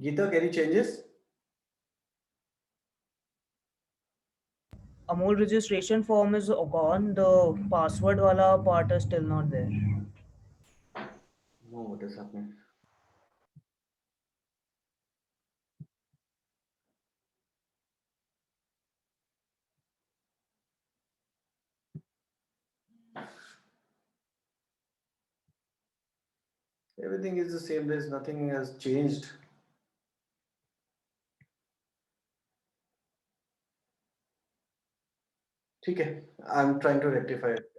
Geeta, any changes? Amol registration form is gone. The password wala part is still not there. No, what is happening? Everything is the same. There's nothing has changed. ठीक है. I'm trying to rectify it.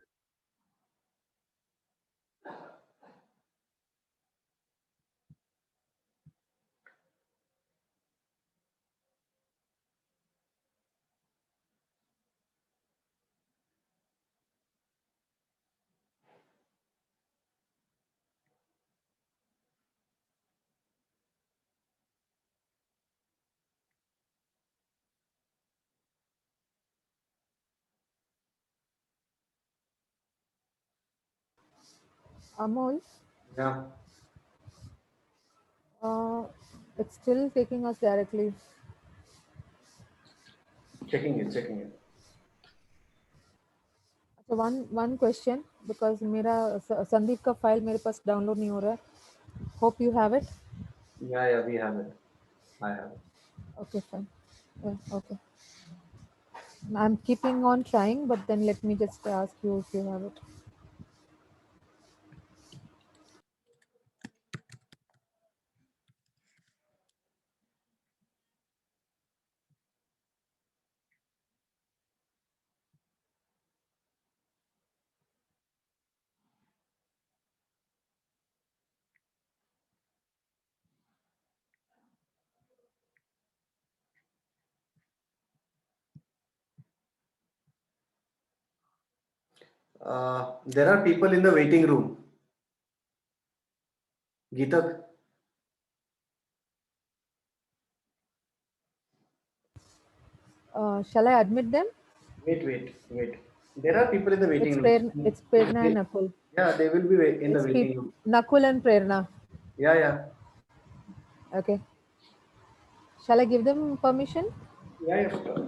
Amol, Yeah, uh, it's still taking us directly. checking it, checking it. So one question, because मेरा संदीप का file मेरे पास download नहीं हो रहा है. Hope you have it. Yeah, we have it. I have it. Okay, fine. Yeah, okay. I'm keeping on trying, but then let me just ask you if you have it. There are people in the waiting room. Geeta, Shall I admit them? wait. There are people in the waiting room. It's Prerna and Nakul. Yeah, they will be in the It's waiting room. Nakul and Prerna. Yeah. Okay. Shall I give them permission? Yeah, sure.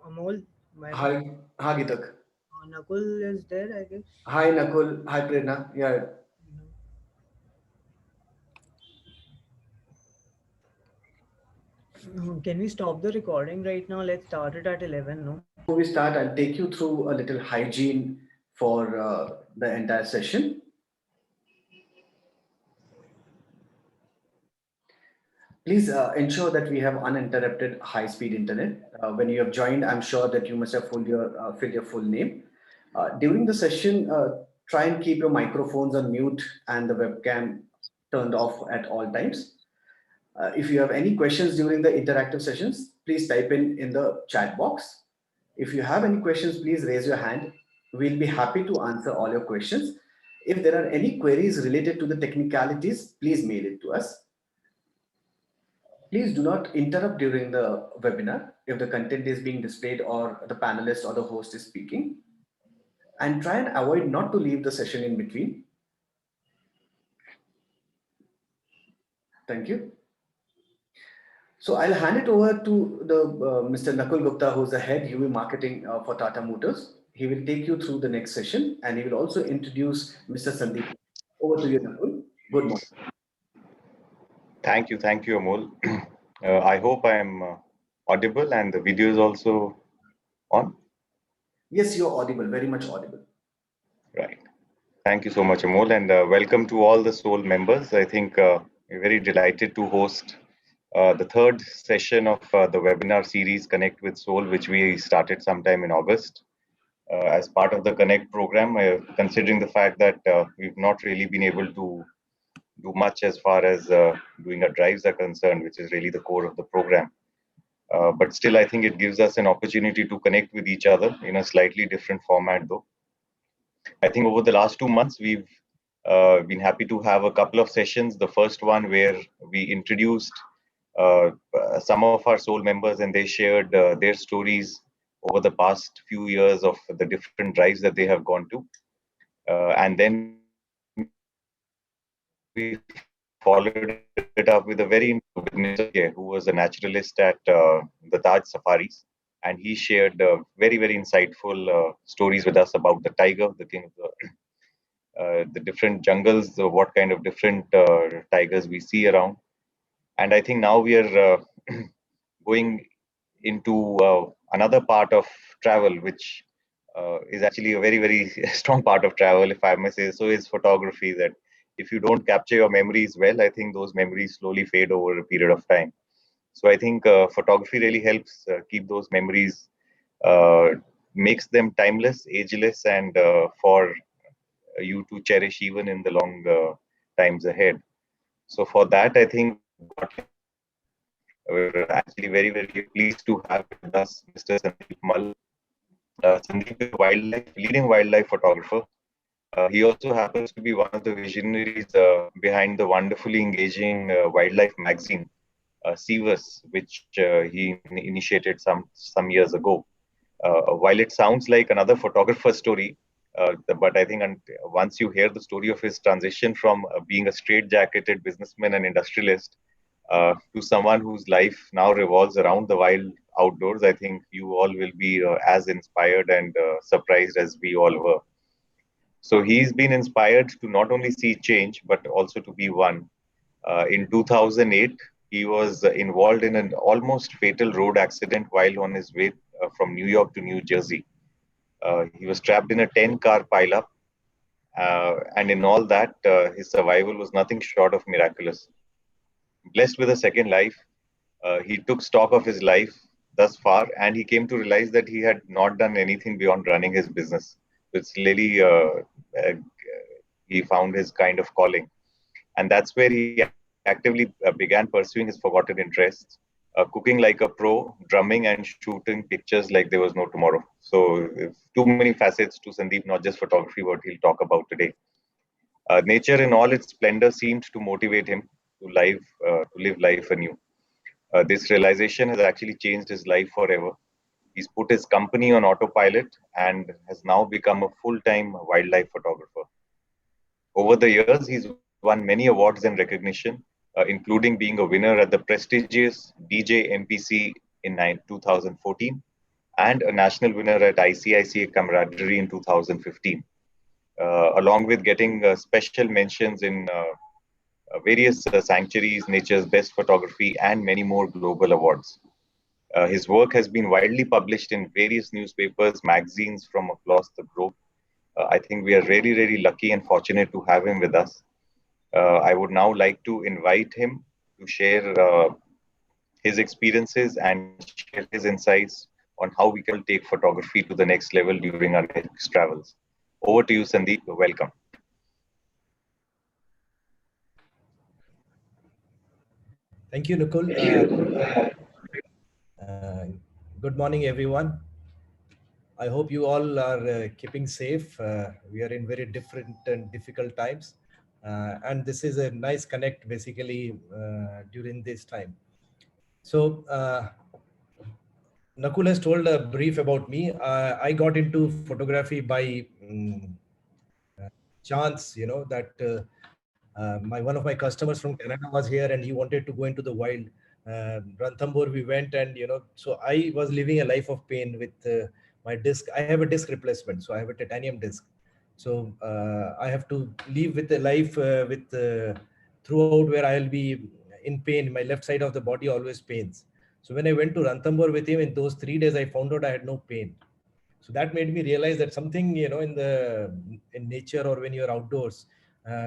Amol, my Hi, hi Geetak. Nakul is there, I guess. Hi Nakul. Hi Prerna. Yeah. Can we stop the recording right now? Let's start it at 11, no? Before we start, I'll take you through a little hygiene for the entire session. Please ensure that we have uninterrupted high-speed internet. When you have joined, I'm sure that you must have filled your full name. During the session, try and keep your microphones on mute and the webcam turned off at all times. If you have any questions during the interactive sessions, please type in the chat box. If you have any questions, please raise your hand. We'll be happy to answer all your questions. If there are any queries related to the technicalities, please mail it to us. Please do not interrupt during the webinar if the content is being displayed or the panelist or the host is speaking. And try and avoid not to leave the session in between. Thank you. So I'll hand it over to the Mr. Nakul Gupta, who's the head UV marketing for Tata Motors. He will take you through the next session and he will also introduce Mr. Sandeep. Over to you, Nakul. Good morning. Thank you, Amol. I hope I am audible and the video is also on. Yes, you're audible, very much audible. Right. Thank you so much, Amol, and welcome to all the Soul members. I think we're very delighted to host the third session of the webinar series Connect with Soul, which we started sometime in August. As part of the Connect program, considering the fact that we've not really been able to do much as far as doing our drives are concerned, which is really the core of the program. But still, I think it gives us an opportunity to connect with each other in a slightly different format, though. I think over the last 2 months, we've been happy to have a couple of sessions. The first one where we introduced some of our soul members and they shared their stories over the past few years of the different drives that they have gone to. And then we followed it up with a very with Mr. Sandeep, who was a naturalist at the Taj Safaris, and he shared very, very insightful stories with us about the tiger, the king of the different jungles, what kind of different tigers we see around. And I think now we are going into another part of travel, which is actually a very, very strong part of travel, if I may say so, is photography. That if you don't capture your memories well, I think those memories slowly fade over a period of time. So I think photography really helps keep those memories, uh, makes them timeless, ageless, and for you to cherish even in the long times ahead. So for that, I think we've got him. We're actually very, very pleased to have with us Mr. Sandeep Mal. Sandeep is a leading wildlife photographer. He also happens to be one of the visionaries behind the wonderfully engaging wildlife magazine, Sivas, which he initiated some years ago. While it sounds like another photographer story, but I think once you hear the story of his transition from being a straight-jacketed businessman and industrialist to someone whose life now revolves around the wild outdoors, I think you all will be as inspired and surprised as we all were. So he's been inspired to not only see change, but also to be one. In 2008, he was involved in an almost fatal road accident while on his way from New York to New Jersey. He was trapped in a 10-car pileup, and in all that, his survival was nothing short of miraculous. Blessed with a second life, he took stock of his life thus far, and he came to realize that he had not done anything beyond running his business. It's really he found his kind of calling, and that's where he actively began pursuing his forgotten interests, cooking like a pro, drumming and shooting pictures like there was no tomorrow. So, too many facets to Sandeep, not just photography, what he'll talk about today. Nature in all its splendor seemed to motivate him to live life anew. This realization has actually changed his life forever. He's put his company on autopilot and has now become a full-time wildlife photographer. Over the years, he's won many awards and recognition, including being a winner at the prestigious DJ MPC in 2014 and a national winner at ICICA Camaraderie in 2015, along with getting special mentions in various sanctuaries, Nature's Best Photography, and many more global awards. His work has been widely published in various newspapers, magazines from across the globe. I think we are really, really lucky and fortunate to have him with us. I would now like to invite him to share his experiences and share his insights on how we can take photography to the next level during our next travels. Over to you, Sandeep. Welcome. Thank you, Nukul. Uh, Good morning, everyone. I hope you all are keeping safe. We are in very different and difficult times. And this is a nice connect basically during this time. So, Nakul has told a brief about me. I got into photography by chance, that one of my customers from Canada was here and he wanted to go into the wild. Ranthambore we went, and so I was living a life of pain with my disc. I have a disc replacement, so I have a titanium disc. So I have to live with a life with throughout where I'll be in pain. My left side of the body always pains. So when I went to Ranthambore with him, in those 3 days, I found out I had no pain. So that made me realize that something in nature or when you're outdoors,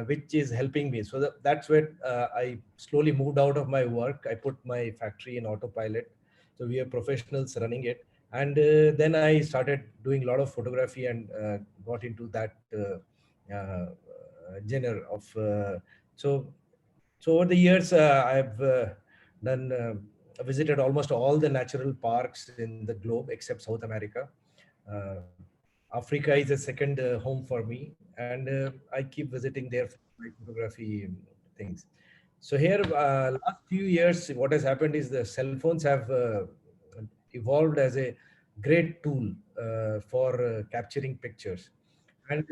which is helping me. So that's where I slowly moved out of my work. I put my factory in autopilot, so we are professionals running it. And then I started doing a lot of photography and got into that genre of so so over the years, I've done visited almost all the natural parks in the globe except South America. Africa is a second home for me, and I keep visiting there for my photography things. So here, last few years, what has happened is the cell phones have evolved as a great tool for capturing pictures, and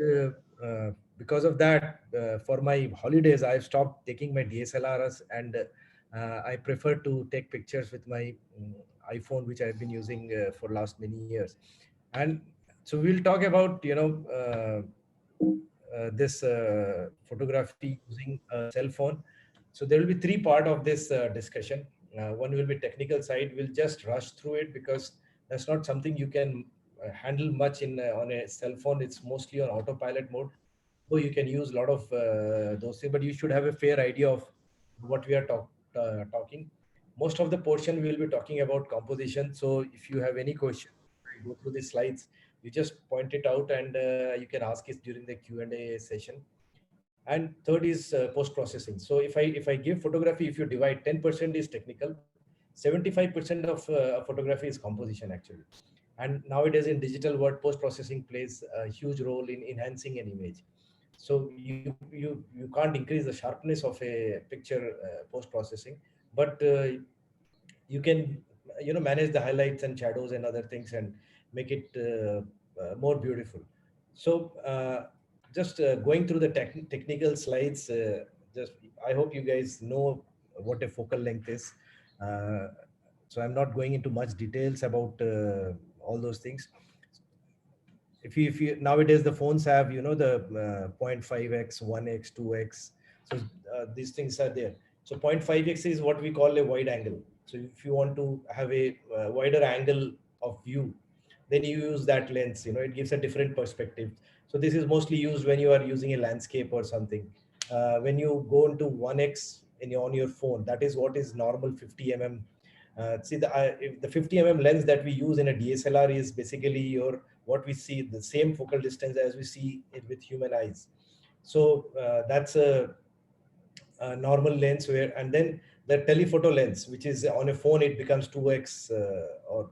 because of that, for my holidays, I've stopped taking my DSLRs, and I prefer to take pictures with my iPhone, which I've been using for last many years. And so we'll talk about this photography using a cell phone. So there will be three part of this discussion. One will be technical side. We'll just rush through it because that's not something you can handle much in on a cell phone. It's mostly on autopilot mode, so you can use a lot of those things, but you should have a fair idea of what we are talking. Most of the portion we will be talking about composition. So if you have any question, I go through the slides, you just point it out, and you can ask it during the Q&A session. And third is post processing. So if I give photography, if you divide, 10% is technical, 75% of photography is composition actually. And nowadays in digital world, post processing plays a huge role in enhancing an image. So you can't increase the sharpness of a picture post processing, but you can manage the highlights and shadows and other things and make it more beautiful. So just going through the technical slides, just I hope you guys know what a focal length is. uh, so I'm not going into much details about all those things. If you nowadays the phones have the 0.5x, 1x, 2x. So these things are there. So 0.5x is what we call a wide angle. So if you want to have a wider angle of view, then you use that lens. It gives a different perspective. So this is mostly used when you are using a landscape or something. When you go into 1x on your phone, that is what is normal 50 mm. See, if the 50 lens that we use in a DSLR is basically your what we see, the same focal distance as we see it with human eyes. So that's a normal lens where, and then the telephoto lens, which is on a phone, it becomes 2x, or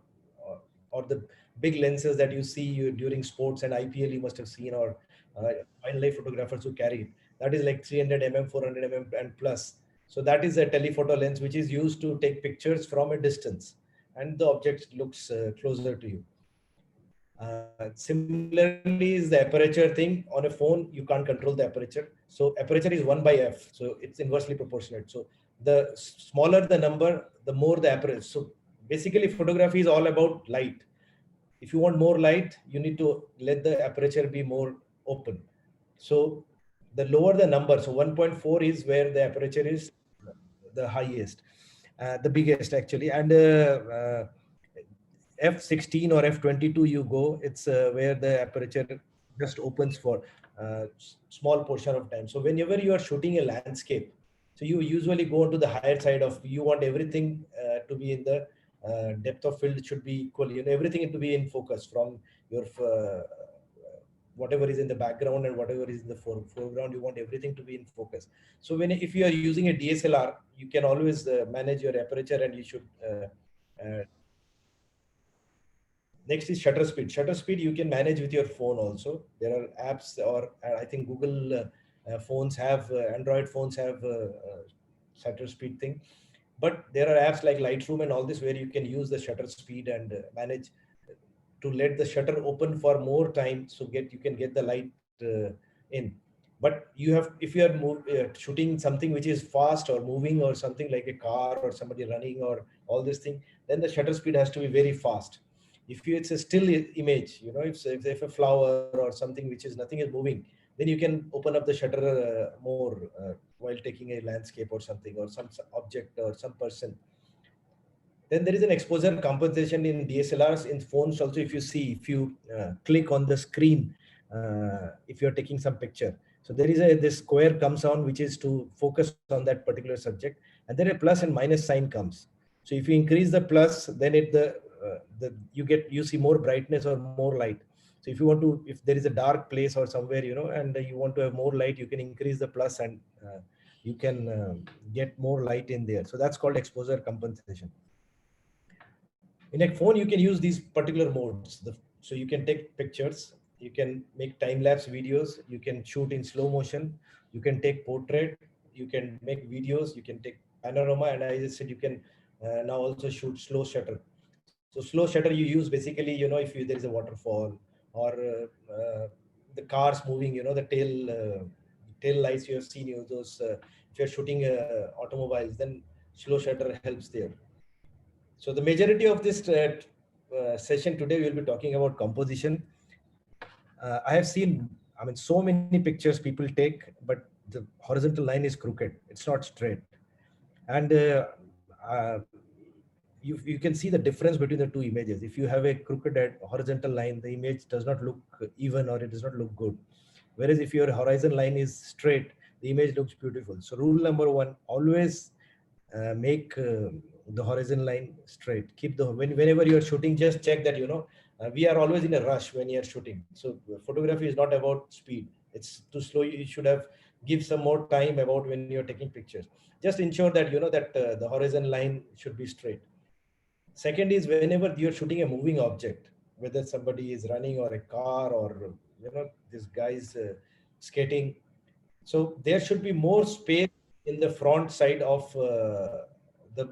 or the big lenses that you see during sports and IPL you must have seen, or wildlife photographers who carry it. That is like 300 mm, 400 mm and plus. So that is a telephoto lens which is used to take pictures from a distance, and the object looks closer to you. Similarly is the aperture thing. On a phone, you can't control the aperture. So aperture is 1 by f. So it's inversely proportionate. So the smaller the number, the more the aperture. So basically photography is all about light. If you want more light, you need to let the aperture be more open. So the lower the number, so 1.4 is where the aperture is the highest, the biggest actually. And f16 or f22 you go, it's where the aperture just opens for small portion of time. So whenever you are shooting a landscape, so you usually go into the higher side of, you want everything to be in the depth of field should be equal, everything to be in focus from your whatever is in the background and whatever is in the foreground. You want everything to be in focus. So if you are using a DSLR, you can always manage your aperture, and you should next is shutter speed. Shutter speed you can manage with your phone also. There are apps, or I think Google phones have, Android phones have shutter speed thing. But there are apps like Lightroom and all this where you can use the shutter speed and manage to let the shutter open for more time, so you can get the light in. But you have, if you are shooting something which is fast or moving or something like a car or somebody running or all this thing, then the shutter speed has to be very fast. If it's a still image, if a flower or something which is nothing is moving, then you can open up the shutter more while taking a landscape or something, or some object or some person. Then there is an exposure compensation in DSLRs. In phones also, if you see, if you click on the screen, if you're taking some picture, so there is this square comes on, which is to focus on that particular subject, and then a plus and minus sign comes. So if you increase the plus, then you see more brightness or more light. So if you want to, if there is a dark place or somewhere, and you want to have more light, you can increase the plus, and you can get more light in there. So that's called exposure compensation. In a phone, you can use these particular modes. So you can take pictures You can make time-lapse videos. You can shoot in slow motion. You can take portrait. You can make videos. You can take panorama. And I just said you can now also shoot slow shutter. So slow shutter you use basically, if there is a waterfall or the cars moving, the tail lights you have seen, those if you're shooting automobiles, then slow shutter helps there. So the majority of this session today, we will be talking about composition. I have seen, I mean, so many pictures people take, but the horizontal line is crooked. It's not straight. And uh, you can see the difference between the two images. If you have a crooked horizontal line, the image does not look even, or it does not look good. Whereas if your horizon line is straight, the image looks beautiful. So rule number one, always make the horizon line straight. Keep whenever you are shooting, just check that, we are always in a rush when you are shooting. So photography is not about speed. It's too slow. You should have give some more time about when you're taking pictures. Just ensure that, that the horizon line should be straight. Second is, whenever you're shooting a moving object, whether somebody is running or a car, or this guy's skating, so there should be more space in the front side of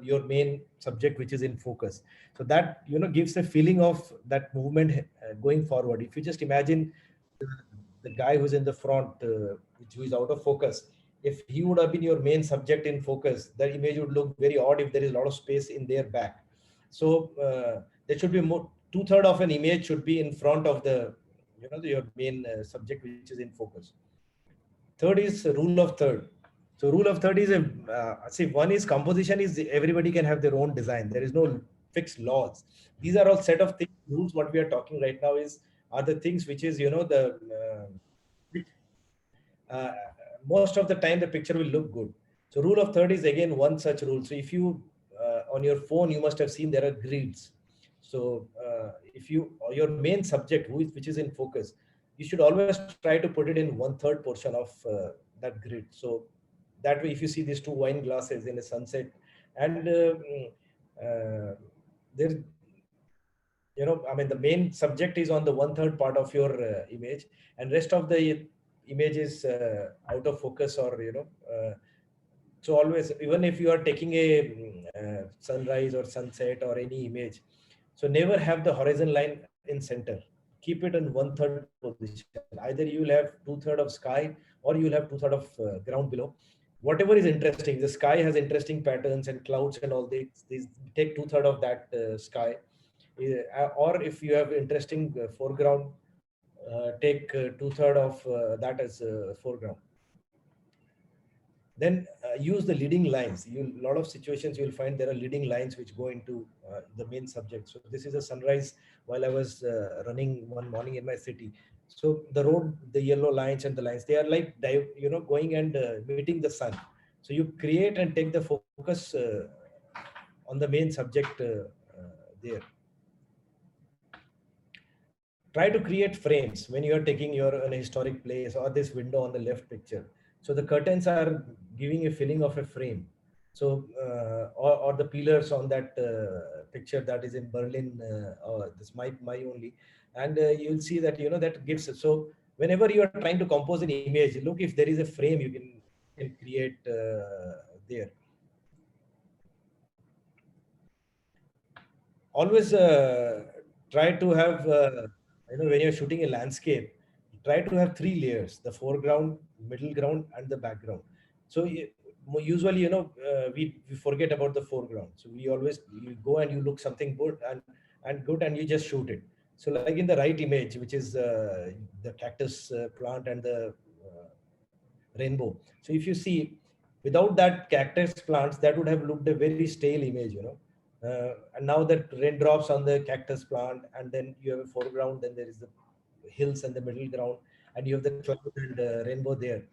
your main subject, which is in focus. So that gives a feeling of that movement going forward. If you just imagine the guy who's in the front, who is out of focus, if he would have been your main subject in focus, the image would look very odd if there is a lot of space in their back. So there should be more. Two-thirds of an image should be in front of the your main subject, which is in focus. Third is rule of third. So rule of third is see, one is composition is everybody can have their own design. There is no fixed laws. These are all set of things, rules. What we are talking right now are the things which is which, uh, most of the time the picture will look good. So rule of third is again one such rule. So if you on your phone, you must have seen there are grids. So if your main subject, which is in focus, you should always try to put it in one-third portion of that grid. So that way, if you see these two wine glasses in a sunset, and there, I mean, the main subject is on the one-third part of your image, and rest of the image is out of focus, or so always, even if you are taking a sunrise or sunset or any image, so never have the horizon line in center. Keep it in one-third position. Either you will have two-third of sky, or you will have two-third of ground below. Whatever is interesting, the sky has interesting patterns and clouds and all these take two-third of that sky. Or if you have interesting foreground, take two-third of that as foreground. Then use the leading lines. A lot of situations you will find there are leading lines which go into the main subject. So this is a sunrise while I was running one morning in my city. So the road, the yellow lines and the lines, they are like going and meeting the sun. So you create and take the focus on the main subject there. Try to create frames when you are taking your an historic place, or this window on the left picture. So the curtains are giving a feeling of a frame. So or the pillars on that picture that is in Berlin, or this my only, and you'll see that that gives. So whenever you are trying to compose an image, look if there is a frame you can create there. Always try to have when you're shooting a landscape, try to have three layers: the foreground, middle ground, and the background. So usually we forget about the foreground, so we always, you go and you look something good and good, and you just shoot it. So like in the right image, which is the cactus plant and the uh, rainbow. So if you see, without that cactus plants, that would have looked a very stale image. And now that raindrops on the cactus plant, and then you have a foreground, then there is the hills and the middle ground, and you have the cloud and rainbow there.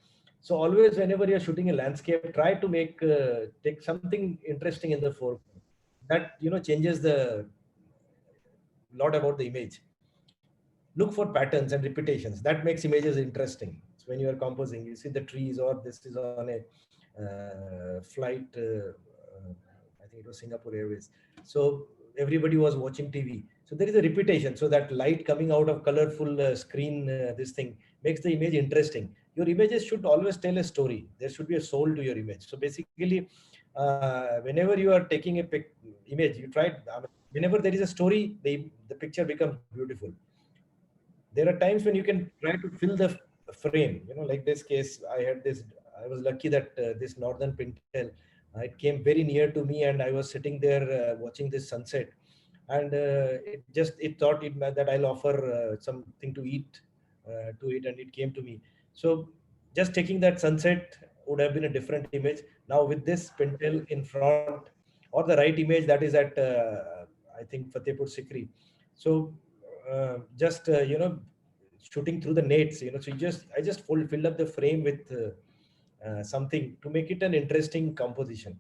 So always, whenever you're shooting a landscape, try to take something interesting in the foreground. That changes the lot about the image. Look for patterns and repetitions. That makes images interesting. So when you are composing, you see the trees, or this is on a flight, I think it was Singapore Airways. So everybody was watching TV. So there is a repetition. So that light coming out of colorful screen, this thing makes the image interesting. Your images should always tell a story. There should be a soul to your image. So basically, whenever you are taking a image, you try. Whenever there is a story, the picture becomes beautiful. There are times when you can try to fill the frame, like this case. I was lucky that this northern pintail, it came very near to me, and I was sitting there watching this sunset, and it thought that I'll offer something to eat to it, and it came to me. So just taking that sunset would have been a different image. Now with this pintail in front, or the right image, that is at I think Fatehpur Sikri. So just shooting through the nets, so I just filled up the frame with something to make it an interesting composition.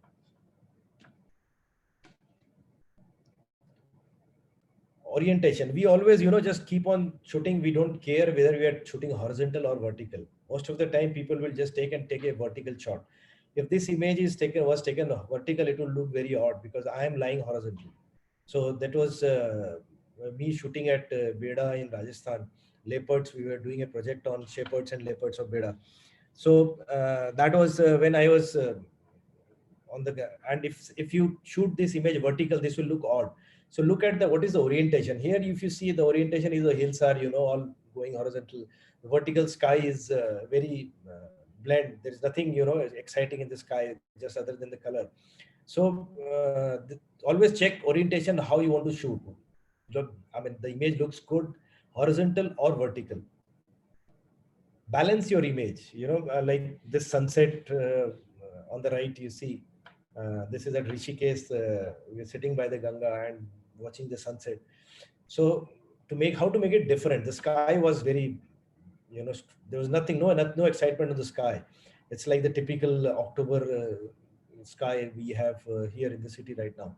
Orientation, we always just keep on shooting. We don't care whether we are shooting horizontal or vertical. Most of the time people will just take a vertical shot. If this image was taken vertical, it will look very odd because I am lying horizontal. So that was me shooting at Beda in Rajasthan. Leopards, we were doing a project on shepherds and leopards of Beda. So that was when I was on the, and if you shoot this image vertical, this will look odd. So look at what is the orientation here. If you see, the orientation is the hills are all going horizontal. The vertical sky is very bland. There is nothing exciting in the sky just other than the color. So always check orientation, how you want to shoot. Look, I mean, the image looks good horizontal or vertical. Balance your image, like this sunset on the right, you see this is at Rishikesh. We're sitting by the Ganga and watching the sunset. So how to make it different, the sky was very, there was nothing, no excitement in the sky. It's like the typical October sky we have here in the city right now.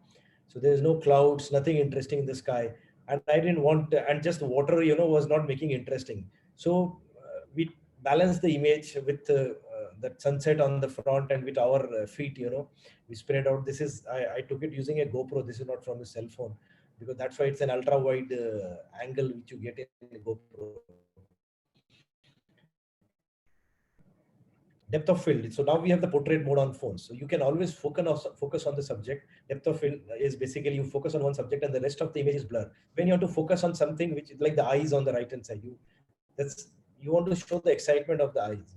So there's no clouds, nothing interesting in the sky. And I didn't want, and just water, was not making interesting. So we balanced the image with that sunset on the front, and with our feet, we spread out. I took it using a GoPro. This is not from a cell phone, because that's why it's an ultra wide angle which you get in a GoPro. Depth of field. So now we have the portrait mode on phones. So you can always focus on the subject. Depth of field is basically you focus on one subject and the rest of the image is blur. When you want to focus on something which is like the eyes on the right hand side, you want to show the excitement of the eyes,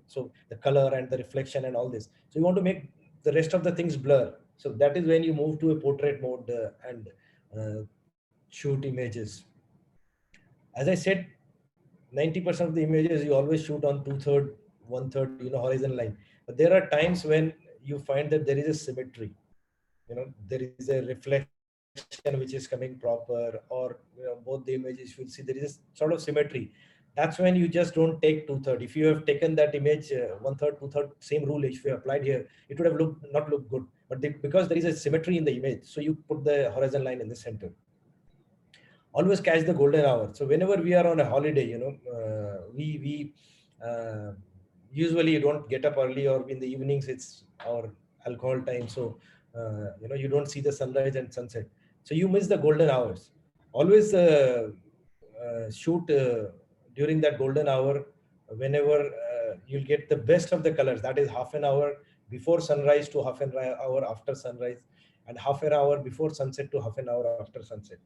so the color and the reflection and all this. So you want to make the rest of the things blur. So that is when you move to a portrait mode and shoot images. As I said, 90% of the images you always shoot on 2/3, 1/3, horizon line. But there are times when you find that there is a symmetry. There is a reflection which is coming proper, or both the images, you will see there is a sort of symmetry. That's when you just don't take 2/3. If you have taken that image 1/3, 2/3, same rule if you applied here, it would have not looked good. But because there is a symmetry in the image, so you put the horizon line in the center. Always catch the golden hour. So whenever we are on a holiday, we usually don't get up early, or in the evenings it's our alcohol time. So you don't see the sunrise and sunset. So you miss the golden hours. Always shoot during that golden hour, whenever you'll get the best of the colors. That is half an hour before sunrise to half an hour after sunrise, and half an hour before sunset to half an hour after sunset.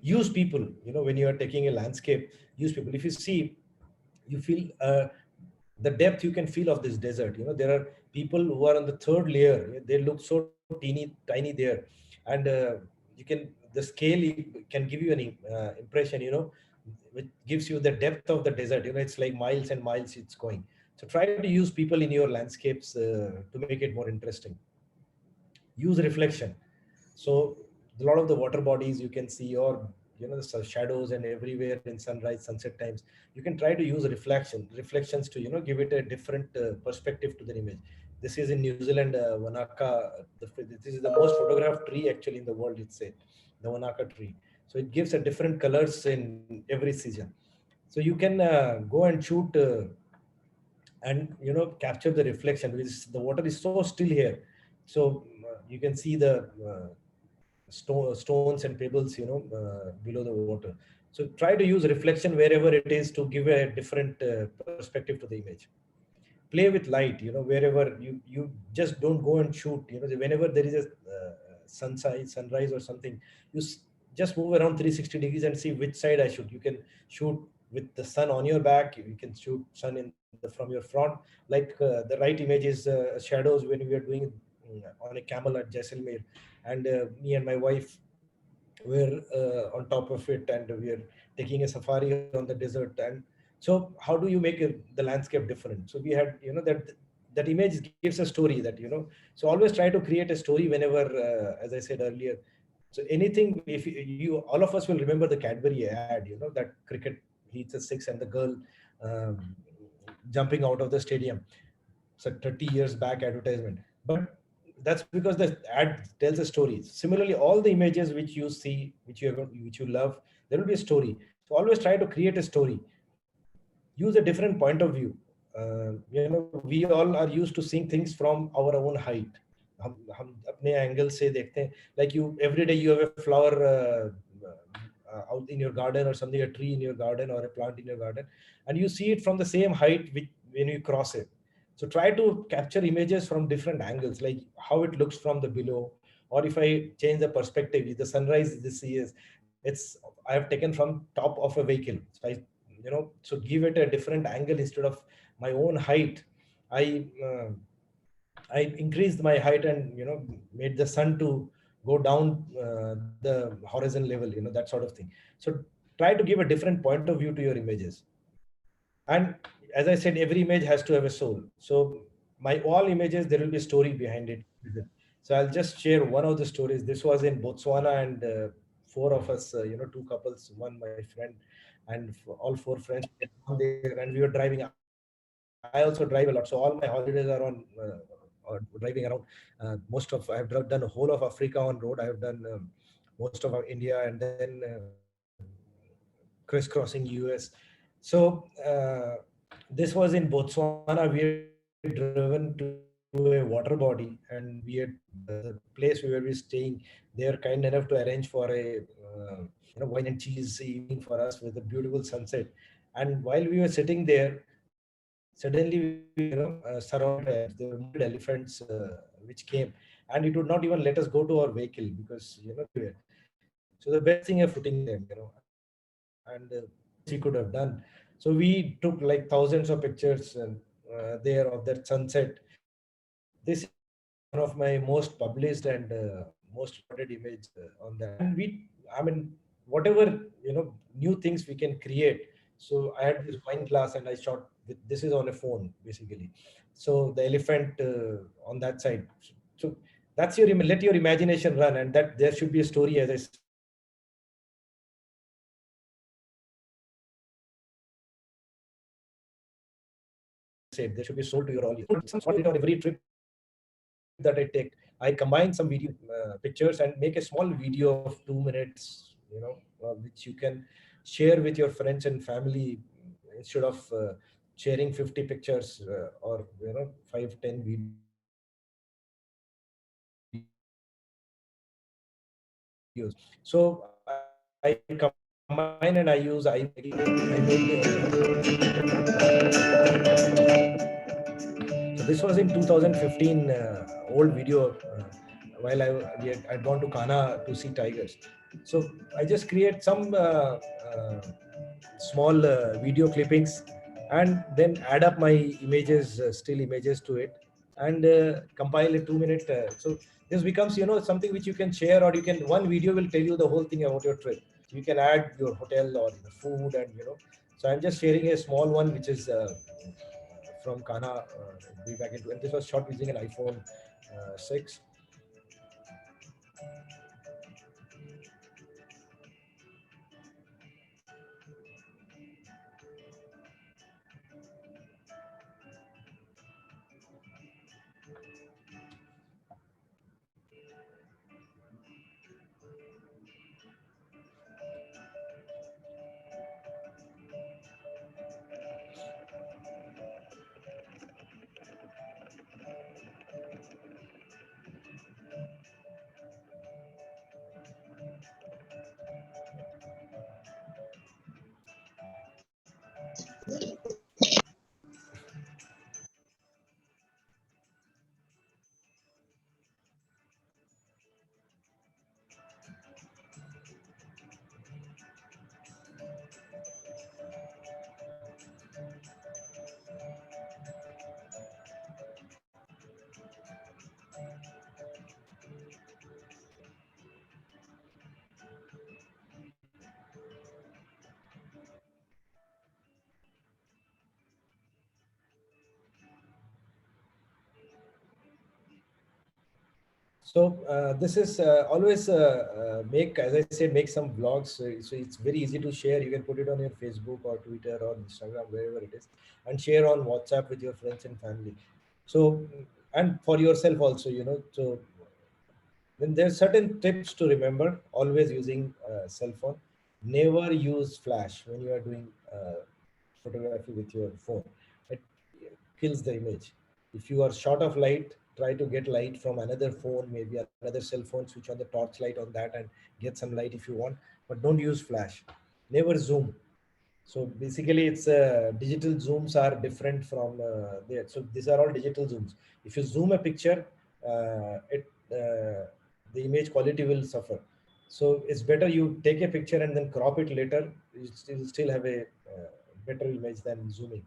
Use people, when you are taking a landscape, use people. If you see, you feel the depth you can feel of this desert. There are people who are on the third layer. They look so tiny there. And the scale can give you an impression, which gives you the depth of the desert. It's like miles and miles it's going. So try to use people in your landscapes to make it more interesting. Use reflection. So a lot of the water bodies you can see, or the shadows and everywhere in sunrise, sunset times, you can try to use reflections to give it a different perspective to the image. This is in New Zealand, Wanaka. This is the most photographed tree actually in the world, it's said, the Wanaka tree. So it gives a different colors in every season. So you can go and shoot and capture the reflection, because the water is so still here. So you can see the stones and pebbles, below the water. So try to use reflection wherever it is to give a different perspective to the image. Play with light, wherever you just don't go and shoot, whenever there is a sunrise or something, you just move around 360 degrees and see which side I shoot. You can shoot with the sun on your back, you can shoot sun from your front. Like the right image is shadows when we are doing on a camel at Jaisalmer, and me and my wife we're on top of it, and we're taking a safari on the desert. And so how do you make the landscape different? So we had, that image gives a story, that, so always try to create a story whenever, as I said earlier. So anything, if all of us will remember the Cadbury ad, that cricket heats a six and the girl um, jumping out of the stadium. It's a 30 years back advertisement, but that's because the ad tells a story. Similarly, all the images which you see, which you love, there will be a story. So always try to create a story. Use a different point of view. We all are used to seeing things from our own height. हम अपने angle से देखते हैं. Like you, every day you have a flower out in your garden or something, a tree in your garden or a plant in your garden, and you see it from the same height when you cross it. So try to capture images from different angles, like how it looks from the below, or if I change the perspective, the sunrise this is, it's I have taken from top of a vehicle. So so give it a different angle. Instead of my own height, I I increased my height and made the sun to go down the horizon level, that sort of thing. So try to give a different point of view to your images. And as I said, every image has to have a soul. So my all images, there will be a story behind it. So I'll just share one of the stories. This was in Botswana, and four of us, two couples, one my friend, and all four friends were down there, and we were driving. I also drive a lot, so all my holidays are on driving around. Most of I have done the whole of Africa on road. I have done most of India, and then crisscrossing US. So this was in Botswana. We had driven to a water body, and we had the place where we were staying. They are kind enough to arrange for a wine and cheese evening for us with a beautiful sunset. And while we were sitting there, suddenly we were surrounded by elephants. There were multiple elephants which came, and it would not even let us go to our vehicle because they were everywhere. So the best thing of footing them, and nothing else we could have done. So we took like thousands of pictures there of that sunset. This is one of my most published and most recorded image on that. And I mean, whatever new things we can create. So I had this wine glass, and I shot with, this is on a phone basically. So the elephant on that side. So that's let your imagination run, and that there should be a story, as I said. There should be a soul to your all images. What I did on every trip that I take, I combine some video pictures and make a small video of 2 minutes, which you can share with your friends and family, instead of sharing 50 pictures or 5, 10 videos. So I combine and I use I make So this was in 2015, old video, while I'd gone to Ghana to see tigers. So I just create some small video clippings, and then add up my images, still images to it, and compile a 2 minute. So this becomes something which you can share, or you can, one video will tell you the whole thing about your trip. You can add your hotel or the food, and So I'm just sharing a small one, which is from Ghana, way back into, and this was shot using an iPhone 6. So this is always make, as I said, make some vlogs. So it's very easy to share. You can put it on your Facebook or Twitter or Instagram, wherever it is, and share on WhatsApp with your friends and family. So and for yourself also, So then there's certain tips to remember. Always using cell phone. Never use flash when you are doing photography with your phone. It kills the image. If you are short of light, try to get light from another phone, maybe another cell phone, switch on the torch light on that and get some light if you want, but don't use flash. Never zoom. So basically, it's digital zooms are different from there. So these are all digital zooms. If you zoom a picture, it the image quality will suffer. So it's better you take a picture and then crop it later. You still have a better image than zooming.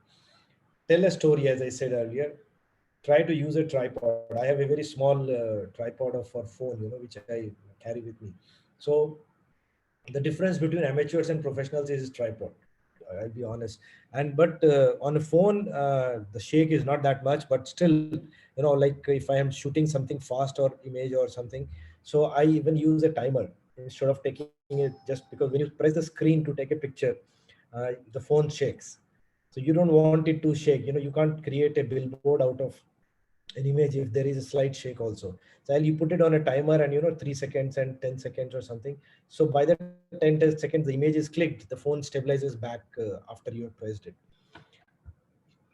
Tell a story, as I said earlier. Try to use a tripod. I have a very small tripod for phone, which I carry with me. So the difference between amateurs and professionals is tripod. I'll be honest. And but on a phone, the shake is not that much, but still, like if I am shooting something fast or image or something, so I even use a timer instead of taking it, just because when you press the screen to take a picture, the phone shakes. So you don't want it to shake. You can't create a billboard out of an image if there is a slight shake also. So you put it on a timer and 3 seconds and 10 seconds or something. So by the 10 seconds the image is clicked, the phone stabilizes back after you have pressed it.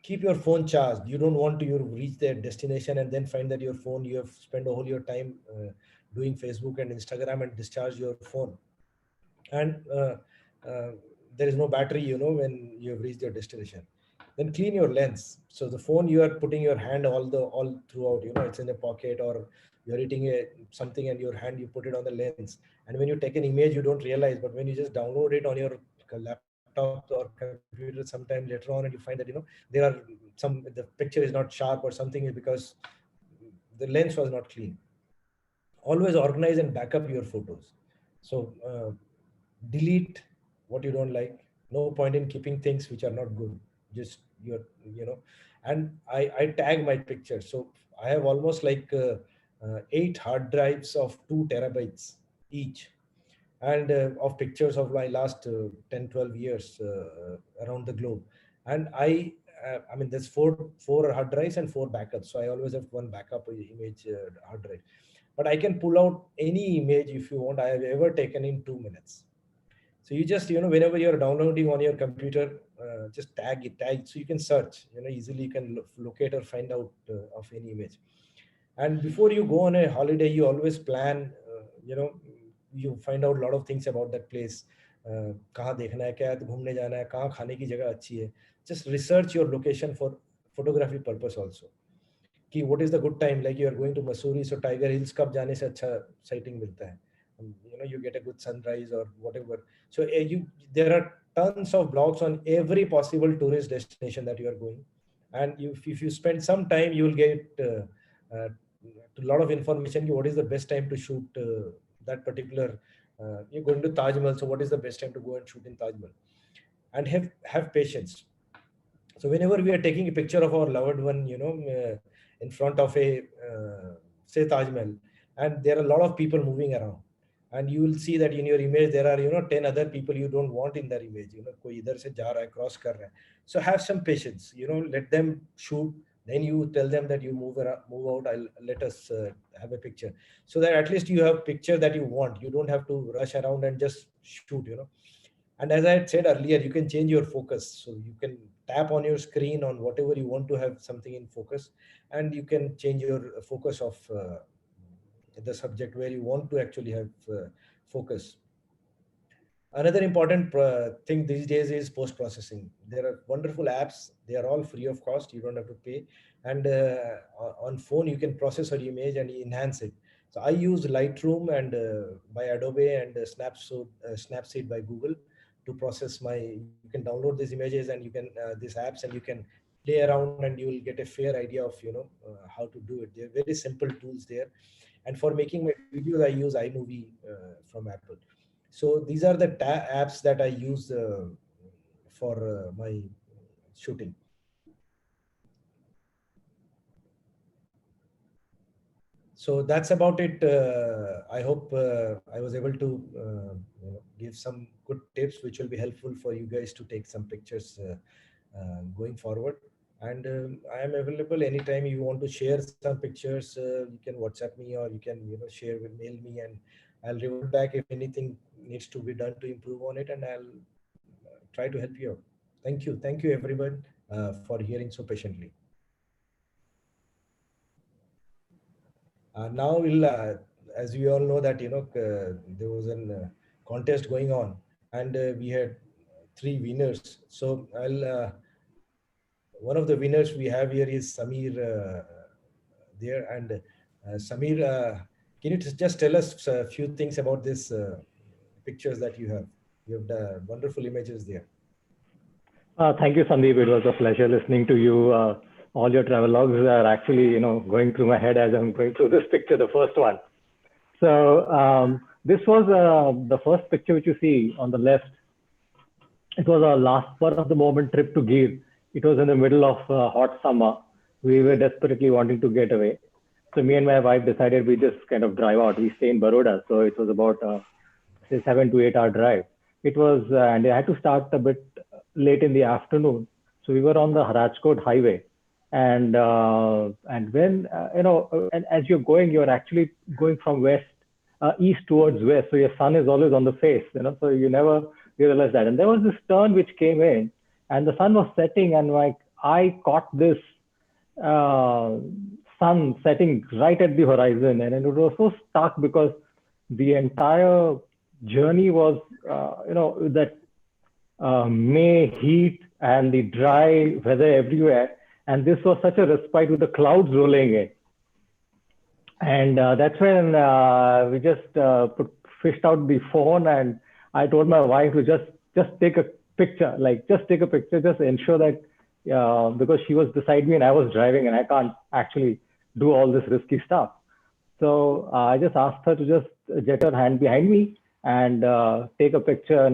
Keep your phone charged. You don't want to you reach their destination and then find that your phone, you have spent a whole your time doing Facebook and Instagram and discharge your phone, and uh, there is no battery when you have reached your destination. Then clean your lens. So the phone, you are putting your hand all throughout, it's in a pocket, or you're eating something and your hand, you put it on the lens, and when you take an image you don't realize, but when you just download it on your laptop or computer sometime later on, and you find that there are the picture is not sharp or something, is because the lens was not clean. Always organize and back up your photos. So delete what you don't like. No point in keeping things which are not good. Just your, and I tag my pictures. So I have almost like 8 hard drives of 2 terabytes each, and of pictures of my last 10 12 years around the globe. And I mean, there's four hard drives and 4 backups, so I always have one backup image hard drive. But I can pull out any image if you want I have ever taken in 2 minutes. So you just, whenever you're downloading on your computer, just tag, so you can search, easily you can locate or find out of any image. And before you go on a holiday, you always plan, you find out a lot of things about that place. कहाँ देखना है, क्या घूमने जाना है, कहाँ खाने की जगह अच्छी है. Just research your location for photography purpose also. कि what is the good time, like you are going to Missouri, so Tiger Hills कब जाने से अच्छा sighting मिलता है. You get a good sunrise or whatever. So there are tons of blogs on every possible tourist destination that you are going, and if you spend some time, you will get a lot of information. What is the best time to shoot that particular? You're going to Taj Mahal, so what is the best time to go and shoot in Taj Mahal? And have patience. So whenever we are taking a picture of our loved one, in front of a say Taj Mahal, and there are a lot of people moving around, and you will see that in your image there are 10 other people you don't want in that image. कोई इधर से जा रहा है, cross कर रहा है. So have some patience. Let them shoot. Then you tell them that you move out. Let us have a picture, so that at least you have picture that you want. You don't have to rush around and just shoot. And as I had said earlier, you can change your focus. So you can tap on your screen on whatever you want to have something in focus, and you can change your focus of the subject where you want to actually have focus. Another important thing these days is post-processing. There are wonderful apps. They are all free of cost. You don't have to pay. And on phone, you can process your image and enhance it. So I use Lightroom and by Adobe and Snapseed by Google to process my. You can download these images and you can these apps and you can play around and you will get a fair idea of how to do it. They're very simple tools there. And for making my videos, I use iMovie from Apple. So these are the apps that I use for my shooting. So that's about it. I hope I was able to give some good tips which will be helpful for you guys to take some pictures going forward. And I am available anytime you want to share some pictures. You can WhatsApp me or you can share with mail me, and I'll revert back if anything needs to be done to improve on it, and I'll try to help you out. Thank you everyone for hearing so patiently. Now we'll, as we all know that there was a contest going on, and we had three winners. So I'll one of the winners we have here is Samir there, and Samir, can you just tell us a few things about this pictures that you have? You have wonderful images there. Thank you, Sandeep. It was a pleasure listening to you. All your travel logs are actually, going through my head as I'm going through this picture, the first one. So this was the first picture which you see on the left. It was our last spur of the moment trip to Gir. It was in the middle of hot summer. We were desperately wanting to get away. So me and my wife decided we just kind of drive out. We stay in Baroda, so it was about say 7 to 8 hour drive. It was, and I had to start a bit late in the afternoon. So we were on the Rajkot highway, and when and as you're going, you're actually going from east towards west. So your sun is always on the face, so you never realize that. And there was this turn which came in, and the sun was setting, and like I caught this sun setting right at the horizon, and it was so stark because the entire journey was, that May heat and the dry weather everywhere. And this was such a respite with the clouds rolling in. And that's when we just fished out the phone, and I told my wife to just take a picture, just ensure that, because she was beside me and I was driving and I can't actually do all this risky stuff. So I just asked her to just get her hand behind me and take a picture,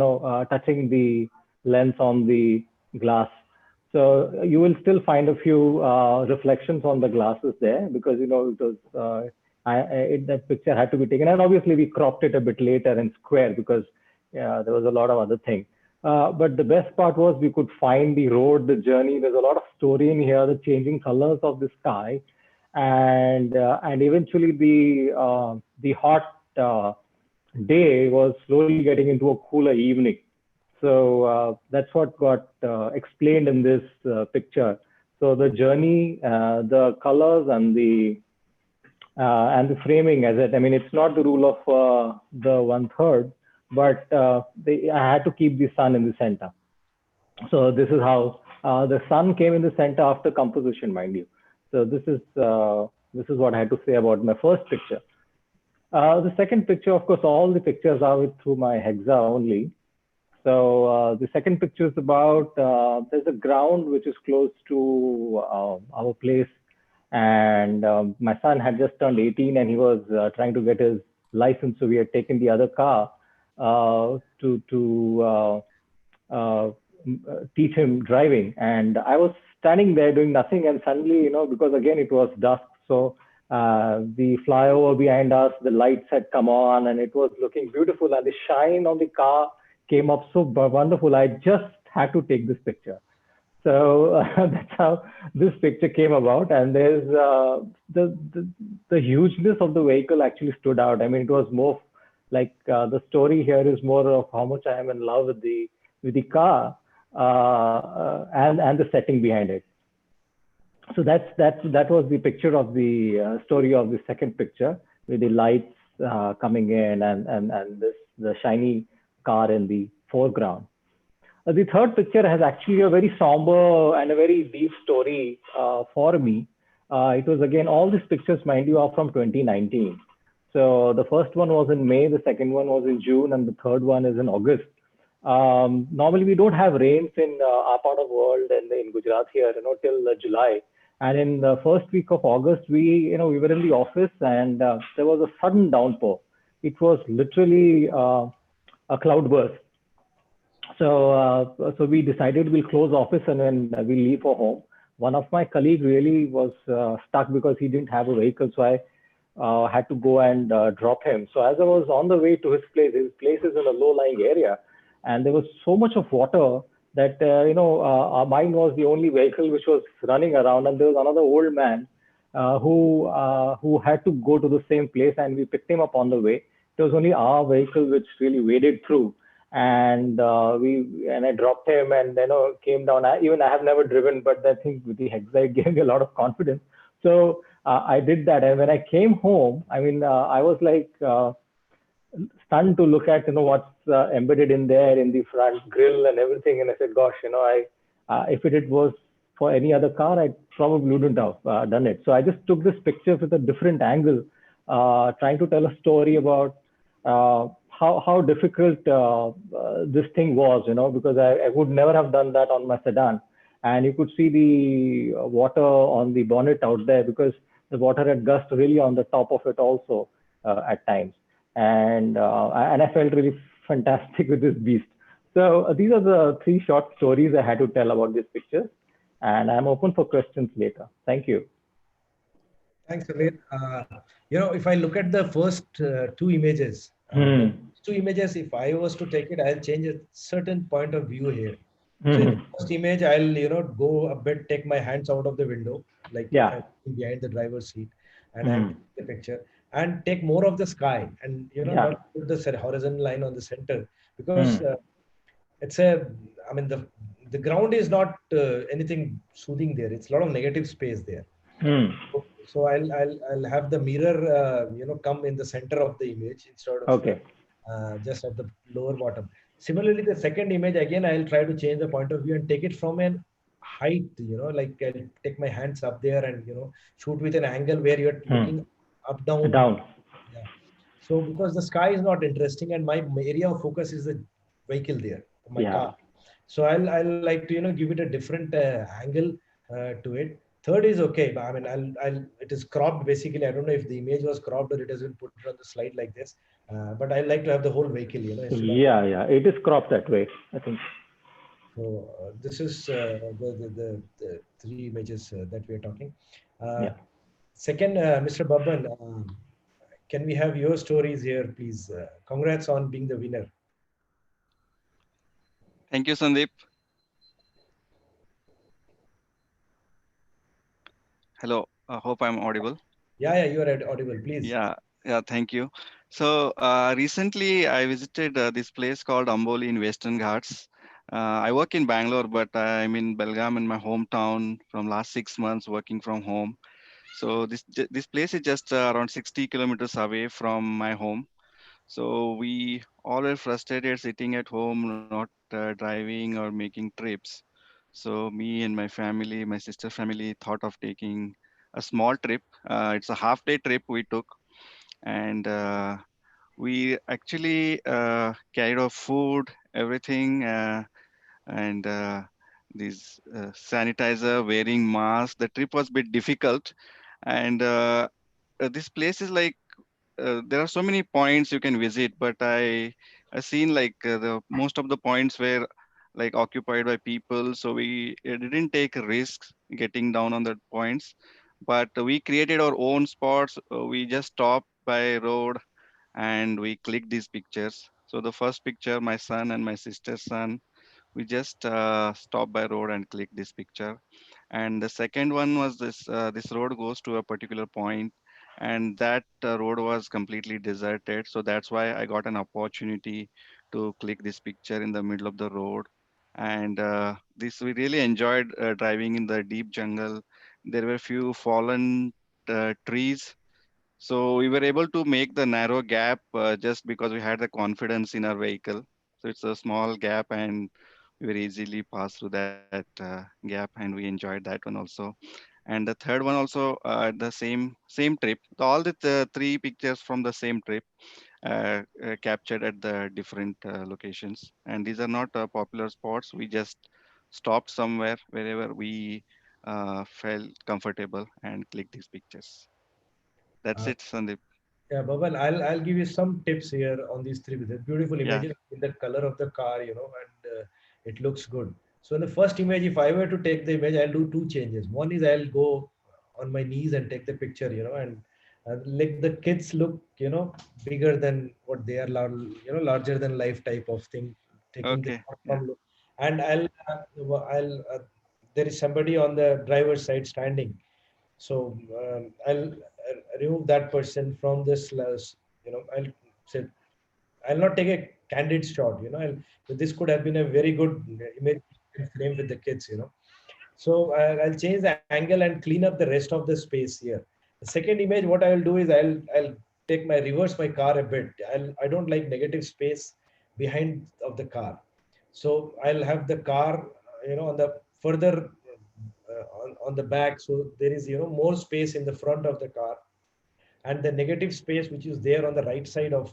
touching the lens on the glass. So you will still find a few reflections on the glasses there, because it was that picture had to be taken, and obviously we cropped it a bit later and square because there was a lot of other things. But the best part was we could find the road, the journey. There's a lot of story in here, the changing colors of the sky, and eventually the hot day was slowly getting into a cooler evening. So that's what got explained in this picture. So the journey, the colors, and the framing, it's not the rule of the 1/3, but I had to keep the sun in the center. So this is how the sun came in the center after composition, mind you. So this is what I had to say about my first picture. The second picture, of course, all the pictures are through my Hexa only. So the second picture is about, there's a ground which is close to our place. And my son had just turned 18 and he was trying to get his license. So we had taken the other car to teach him driving. And I was standing there doing nothing. And suddenly, because again, it was dusk. So the flyover behind us, the lights had come on and it was looking beautiful. And the shine on the car came up so wonderful. I just had to take this picture. So that's how this picture came about. And there's the hugeness of the vehicle actually stood out. It was more like the story here is more of how much I am in love with the car and the setting behind it. So that was the picture of the story of the second picture, with the lights coming in and the shiny car in the foreground. The third picture has actually a very somber and a very deep story for me. It was again, all these pictures, mind you, are from 2019. So the first one was in May, the second one was in June, and the third one is in August. Normally, we don't have rains in our part of the world and in Gujarat here, till July. And in the first week of August, we were in the office, and there was a sudden downpour. It was literally a cloudburst. So we decided we'll close office and then we'll leave for home. One of my colleagues really was stuck because he didn't have a vehicle, so I had to go and drop him. So as I was on the way to his place is in a low-lying area, and there was so much of water that mine was the only vehicle which was running around, and there was another old man who had to go to the same place, and we picked him up on the way. It was only our vehicle which really waded through, and I dropped him, and came down. I have never driven, but I think with the Hexite gave me a lot of confidence. So I did that, and when I came home, I was like stunned to look at what's embedded in there in the front grille and everything. And I said, gosh, if it was for any other car, I probably wouldn't have done it. So I just took this picture with a different angle, trying to tell a story about how difficult this thing was, because I would never have done that on my sedan. And you could see the water on the bonnet out there because the water had gushed really on the top of it also at times. And I felt really fantastic with this beast. So these are the three short stories I had to tell about these pictures. And I'm open for questions later. Thank you. Thanks, Samir. If I look at the first two images, if I was to take it, I'll change a certain point of view here. So in the first image, I'll go a bit, take my hands out of the window, like if I'm behind the driver's seat, and I take the picture and take more of the sky, and not put the horizon line on the center, because it's the ground is not anything soothing there. It's a lot of negative space there. So I'll have the mirror come in the center of the image instead of just at the lower bottom. Similarly, the second image, again, I'll try to change the point of view and take it from an height, like I'll take my hands up there and shoot with an angle where you're looking up, down. Yeah. So because the sky is not interesting and my area of focus is the vehicle there, my car. So I'll like to give it a different angle to it. Third is okay, but it is cropped basically. I don't know if the image was cropped or it has been put on the slide like this. But I like to have the whole vehicle, it is cropped that way, I think. So this is the three images that we are talking. Second, Mr. Babban, can we have your stories here, please? Congrats on being the winner. Thank you, Sandeep. Hello, I hope I'm audible. Yeah, you are audible, please. Yeah, thank you. So recently I visited this place called Amboli in Western Ghats. I work in Bangalore, but I'm in Belgaum in my hometown from last 6 months working from home. So this place is just around 60 kilometers away from my home. So we all were frustrated sitting at home, not driving or making trips. So me and my family, my sister family thought of taking a small trip. It's a half-day trip we took, and we actually carried our food, everything, and this sanitizer, wearing mask. The trip was a bit difficult, and this place is like there are so many points you can visit, but I seen like the most of the points were like occupied by people, so we didn't take risks getting down on the points, but we created our own spots. We just stopped by road and we clicked these pictures. So the first picture, my son and my sister's son, we just stopped by road and clicked this picture. And the second one was this road goes to a particular point, and that road was completely deserted. So that's why I got an opportunity to click this picture in the middle of the road. And this we really enjoyed driving in the deep jungle. There were few fallen trees, so we were able to make the narrow gap just because we had the confidence in our vehicle. So it's a small gap, and we very easily pass through that gap, and we enjoyed that one also. And the third one also, the same trip. All the three pictures from the same trip, captured at the different locations. And these are not popular spots. We just stopped somewhere wherever we felt comfortable and clicked these pictures. That's Uh, it, Sandeep. Yeah, Bhavan, I'll give you some tips here on these three with beautiful Yeah. images in the color of the car, and it looks good. So in the first image, if I were to take the image, I'll do two changes. One is I'll go on my knees and take the picture, and like the kids look, bigger than what they are, larger than life type of thing, taking the Okay. short Yeah. form look. And there is somebody on the driver's side standing, so I'll remove that person from this. I'll say I'll not take a candid shot. This could have been a very good image frame with the kids. So I'll change the angle and clean up the rest of the space here. The second image, what I will do is I'll reverse my car a bit. I don't like negative space behind of the car, so I'll have the car, on the further on the back, so there is more space in the front of the car, and the negative space which is there on the right side of,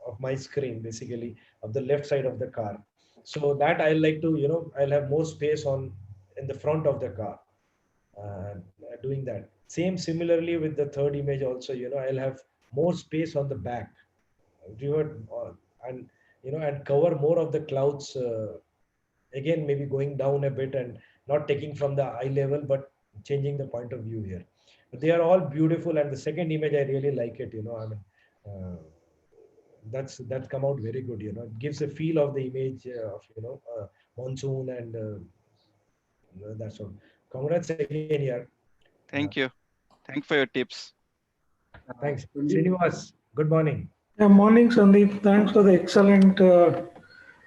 of my screen, basically of the left side of the car. So that I like to, I'll have more space on in the front of the car, doing that. Same similarly with the third image also, I'll have more space on the back, revert and and cover more of the clouds, again maybe going down a bit and not taking from the eye level but changing the point of view here. But they are all beautiful, and the second image I really like it. I mean, uh, that's come out very good. It gives a feel of the image of monsoon, and that's all. Congrats again here. uh, Thank you. Thank for your tips. Thanks, Sandeep, Srinivas. Good morning. Yeah, morning, Sandeep. Thanks for the excellent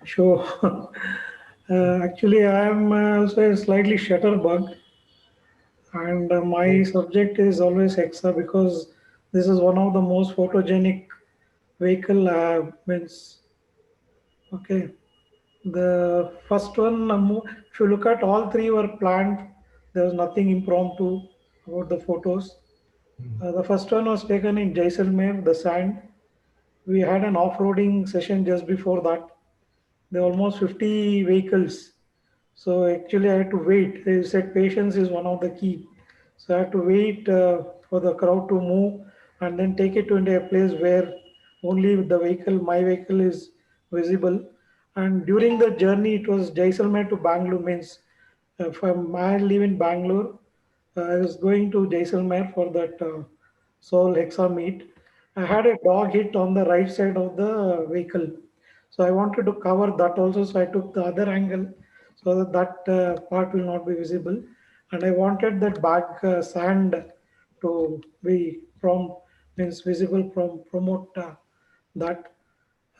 show. Actually, I am also a slightly shutterbug, and my Okay. subject is always Hexa because this is one of the most photogenic vehicle. Means okay. The first one, if you look at all three were planned. There was nothing impromptu about the photos. Hmm. The first one was taken in Jaisalmer, the sand. We had an off-roading session just before that. There were almost 50 vehicles. So actually, I had to wait. They said patience is one of the key. So I had to wait for the crowd to move and then take it to into a place where only the vehicle, my vehicle, is visible. And during the journey, it was Jaisalmer to Bangalore. Means from I live in Bangalore, I was going to Jaisalmer for that Seoul Hexa meet. I had a dog hit on the right side of the vehicle. So I wanted to cover that also. So I took the other angle so that part will not be visible. And I wanted that back sand to be from means visible from promote that.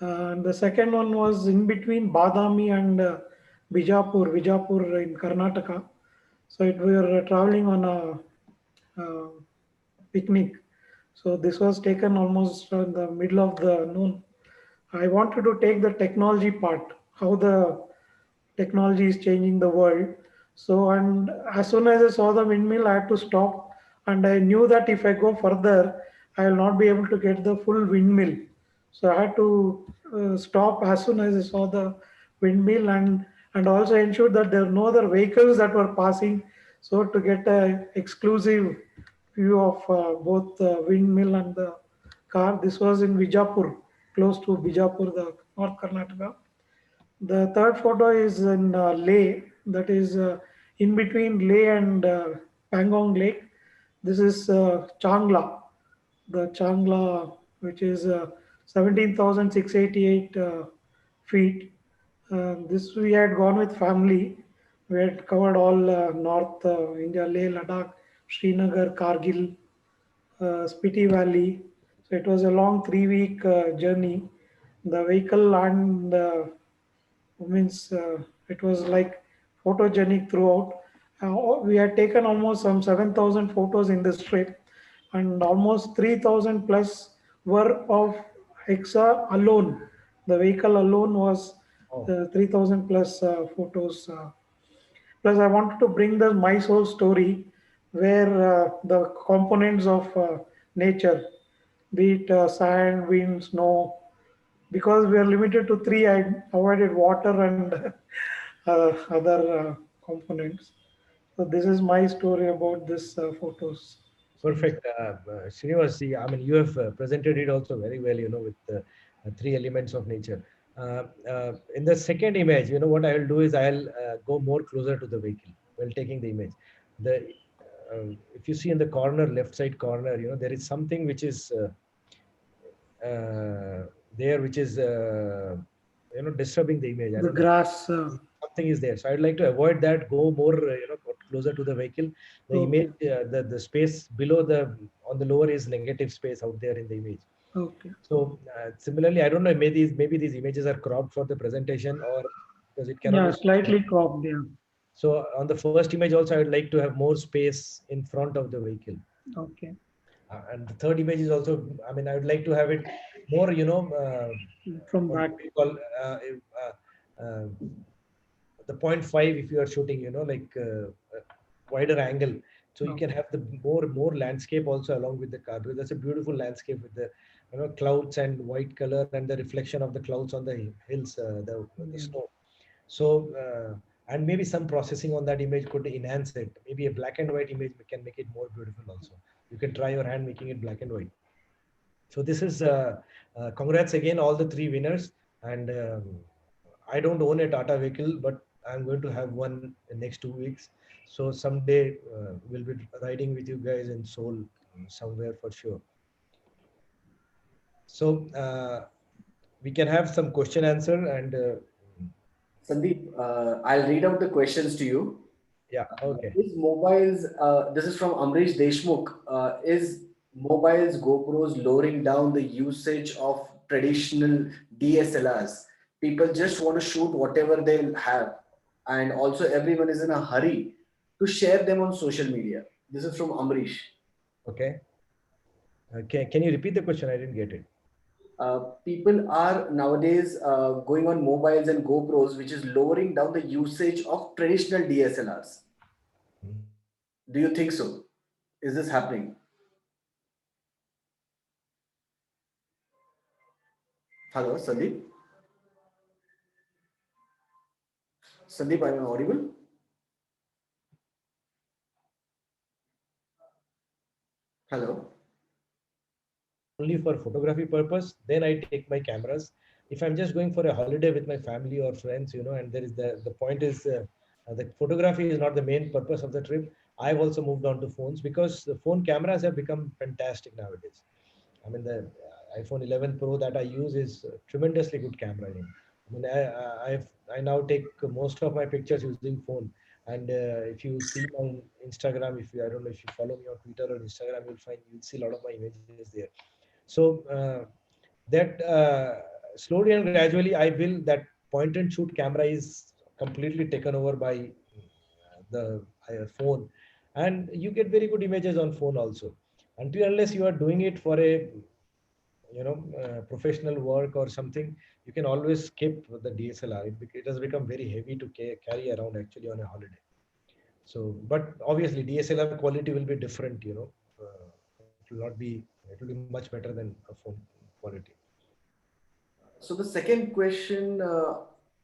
And the second one was in between Badami and Bijapur in Karnataka. So we were traveling on a picnic. So this was taken almost in the middle of the noon. I wanted to take the technology part, how the technology is changing the world. So, and as soon as I saw the windmill, I had to stop. And I knew that if I go further, I will not be able to get the full windmill. So I had to stop as soon as I saw the windmill, and also ensure that there are no other vehicles that were passing. So to get a exclusive view of both the windmill and the car. This was in Vijapur, close to Bijapur, the North Karnataka. The third photo is in Leh, that is in between Leh and Pangong Lake. This is Changla, the Changla, which is 17,688 feet. This we had gone with family. We had covered all North India, Leh, Ladakh, Srinagar, Kargil, Spiti Valley. So it was a long 3 week journey. The vehicle and means it was like photogenic throughout. We had taken almost some 7,000 photos in this trip, and almost 3,000 plus were of Hexa alone. The vehicle alone was Oh, 3,000 plus photos. Plus, I wanted to bring the my soul story, where the components of nature, be it sand, wind, snow, because we are limited to three, I avoided water and other components. So this is my story about this photos. perfect. Srinivas, see, I mean, you have presented it also very well, with the three elements of nature. In the second image, what I will do is I'll go more closer to the vehicle while taking the image. The If you see in the corner, left side corner, there is something which is there, which is disturbing the image. I The don't know. grass. Something is there, so I'd like to avoid that. Go more, go closer to the vehicle. The Okay. image, the space below the on the lower is negative space out there in the image. Okay. So similarly, I don't know, maybe these images are cropped for the presentation, or because it cannot Yeah, be. slightly cropped. Yeah. So on the first image also, I would like to have more space in front of the vehicle. Okay. And the third image is also, I mean, I would like to have it more, From what back. we call the point five, if you are shooting, like wider angle, so you Okay. can have the more landscape also along with the car, because that's a beautiful landscape with the clouds and white color and the reflection of the clouds on the hills, the Yeah. snow. So and maybe some processing on that image could enhance it. Maybe a black and white image can make it more beautiful also. You can try your hand making it black and white. So this is congrats again all the three winners. And I don't own a Tata vehicle, but I'm going to have one in next 2 weeks. So someday we'll be riding with you guys in Seoul, somewhere for sure. So we can have some question answer, and Sandeep, I'll read out the questions to you. yeah, okay. Is mobiles, this is from Amrish Deshmukh, is mobiles GoPros lowering down the usage of traditional DSLRs? People just want to shoot whatever they have, and also everyone is in a hurry to share them on social media. This is from Amrish. Okay. Can you repeat the question? I didn't get it. People are nowadays going on mobiles and GoPros, which is lowering down the usage of traditional DSLRs. Do you think so? Is this happening? Hello, Sandeep. Sandeep, are you audible? Hello. Only for photography purpose, then I take my cameras. If I'm just going for a holiday with my family or friends, and there is the point is the photography is not the main purpose of the trip. I've also moved on to phones, because the phone cameras have become fantastic nowadays. I mean, the iPhone 11 Pro that I use is a tremendously good camera. I mean, I now take most of my pictures using phone. And if you see on Instagram, if you I don't know if you follow me on Twitter or Instagram, you'll see a lot of my images there. So that slowly and gradually, I will that point and shoot camera is completely taken over by the phone, and you get very good images on phone also. Until unless you are doing it for a professional work or something, you can always skip the DSLR. It has become very heavy to carry around actually on a holiday. So, but obviously DSLR quality will be different. It will be much better than a phone quality. So the second question,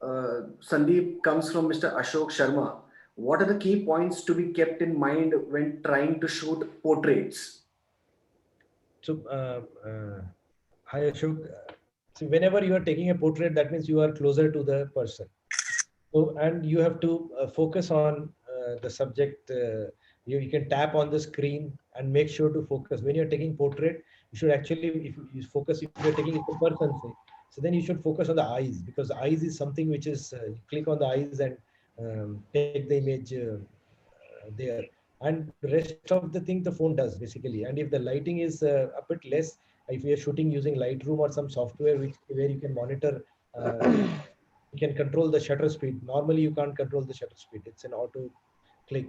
Sandeep, comes from Mr. Ashok Sharma. What are the key points to be kept in mind when trying to shoot portraits? So, hi Ashok. See, whenever you are taking a portrait, that means you are closer to the person. So, and you have to focus on the subject. You can tap on the screen and make sure to focus. When you're taking portrait, you should actually, if you focus, if you're taking it a person, say, so then you should focus on the eyes, because the eyes is something which is, you click on the eyes and take the image there. And rest of the thing the phone does basically. And if the lighting is a bit less, if we are shooting using Lightroom or some software where you can monitor, you can control the shutter speed. Normally you can't control the shutter speed, it's an auto click.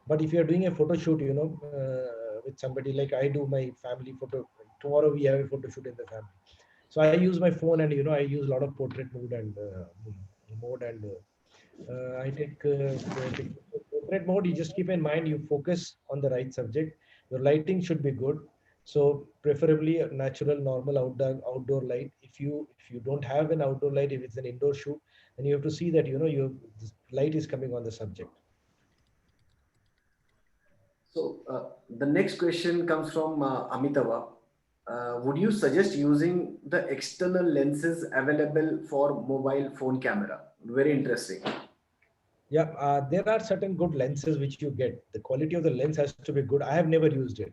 But if you're doing a photo shoot, with somebody, like I do my family photo, tomorrow we have a photo shoot in the family. So I use my phone, and I use a lot of portrait mode, and I take pictures. Portrait mode, you just keep in mind, you focus on the right subject. Your lighting should be good. So preferably a natural, normal outdoor light. If you don't have an outdoor light, if it's an indoor shoot, then you have to see that your light is coming on the subject. So the next question comes from Amitava. Would you suggest using the external lenses available for mobile phone camera? Very interesting. Yeah, there are certain good lenses which you get. The quality of the lens has to be good. I have never used it.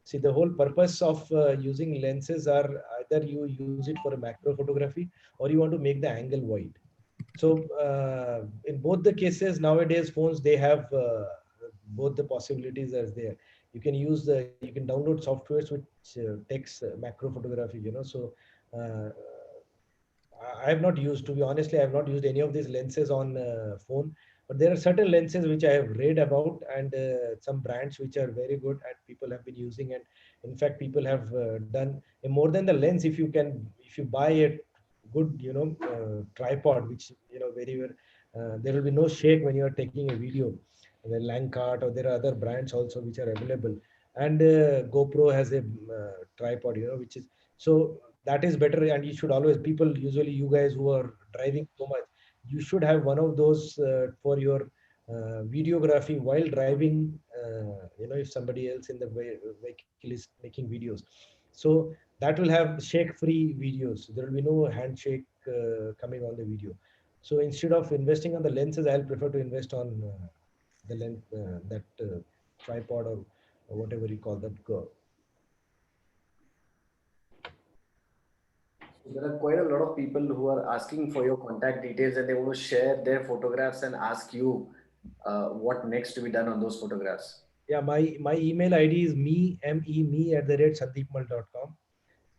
See, the whole purpose of using lenses are either you use it for a macro photography or you want to make the angle wide. So in both the cases nowadays, phones, they have both the possibilities as there. You can download softwares which takes macro photography. So uh, I have not used, to be honestly, I have not used any of these lenses on phone. But there are certain lenses which I have read about, and some brands which are very good and people have been using. And in fact, people have done more than the lens. If you buy a good, tripod, which very well, there will be no shake when you are taking a video. The Langcart, or there are other brands also which are available. And GoPro has a tripod, which is so that is better. And you should always, people usually, you guys who are driving so much, you should have one of those for your videography while driving. If somebody else in the vehicle is making videos, so that will have shake free videos. There will be no handshake coming on the video. So instead of investing on the lenses, I'll prefer to invest on the lens, that tripod, or whatever you call that. There are quite a lot of people who are asking for your contact details and they want to share their photographs and ask you what next to be done on those photographs. Yeah, my email ID is me@sandeepmal.com.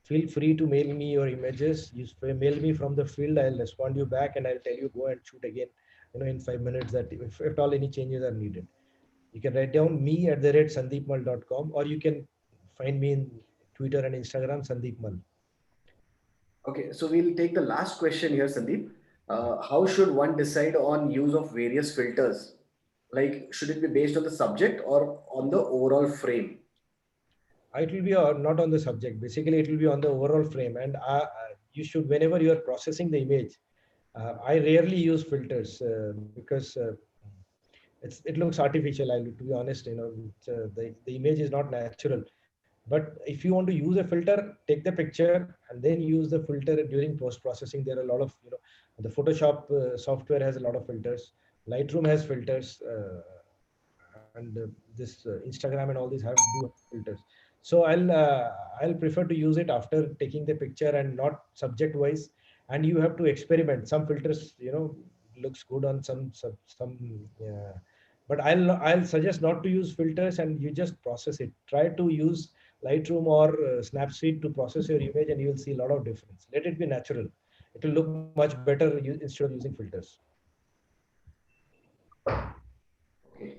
Feel free to mail me your images. You mail me from the field, I'll respond you back, and I'll tell you go and shoot again, in 5 minutes, that if at all any changes are needed. You can write down me@sandeepmal.com, or you can find me in Twitter and Instagram, Sandeep Mal. Okay, so we'll take the last question here, Sandeep. How should one decide on use of various filters? Like, should it be based on the subject or on the overall frame? It will be not on the subject. Basically, it will be on the overall frame. And you should, whenever you are processing the image, I rarely use filters because it looks artificial. To be honest, the image is not natural. But if you want to use a filter, take the picture and then use the filter during post processing. There are a lot of, the Photoshop software has a lot of filters. Lightroom has filters, and this Instagram and all these do have filters. So I'll prefer to use it after taking the picture and not subject wise. And you have to experiment. Some filters, looks good on some. But I'll suggest not to use filters, and you just process it. Try to use Lightroom or Snapseed to process your image, and you will see a lot of difference. Let it be natural. It will look much better instead of using filters. Okay,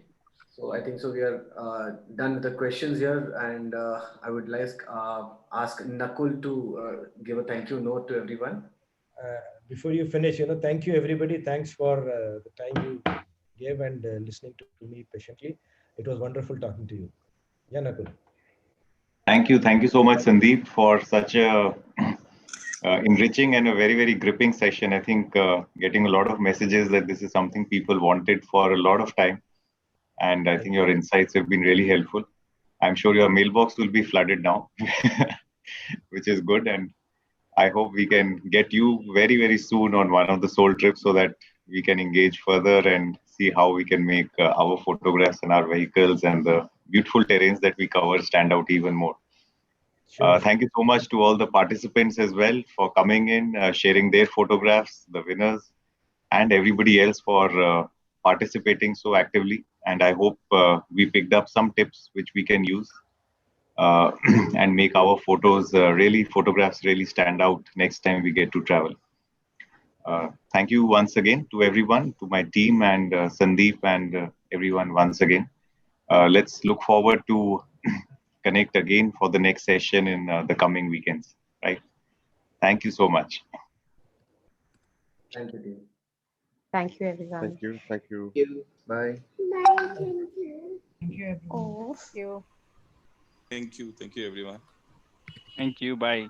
so I think so we are done with the questions here, and I would like ask Nakul to give a thank you note to everyone. Before you finish, thank you everybody. Thanks for the time you gave and listening to me patiently. It was wonderful talking to you. Yeah, Nakul. Thank you so much, Sandeep, for such a enriching and a very, very gripping session. I think getting a lot of messages that this is something people wanted for a lot of time. And I think your insights have been really helpful. I'm sure your mailbox will be flooded now, which is good. And I hope we can get you very, very soon on one of the soul trips so that we can engage further and see how we can make our photographs and our vehicles and the beautiful terrains that we cover stand out even more. Sure. Thank you so much to all the participants as well for coming in, sharing their photographs, the winners, and everybody else for participating so actively. And I hope we picked up some tips which we can use uh, and make our photographs really stand out next time we get to travel. Thank you once again to everyone, to my team and Sandeep and everyone once again. Let's look forward to connect again for the next session in the coming weekends. Right. Thank you so much. Thank you, team. Thank you, everyone. Thank you. Thank you. Thank you. Bye. Thank you, everyone. Thank you. Thank you. Thank you, everyone. Thank you. Bye.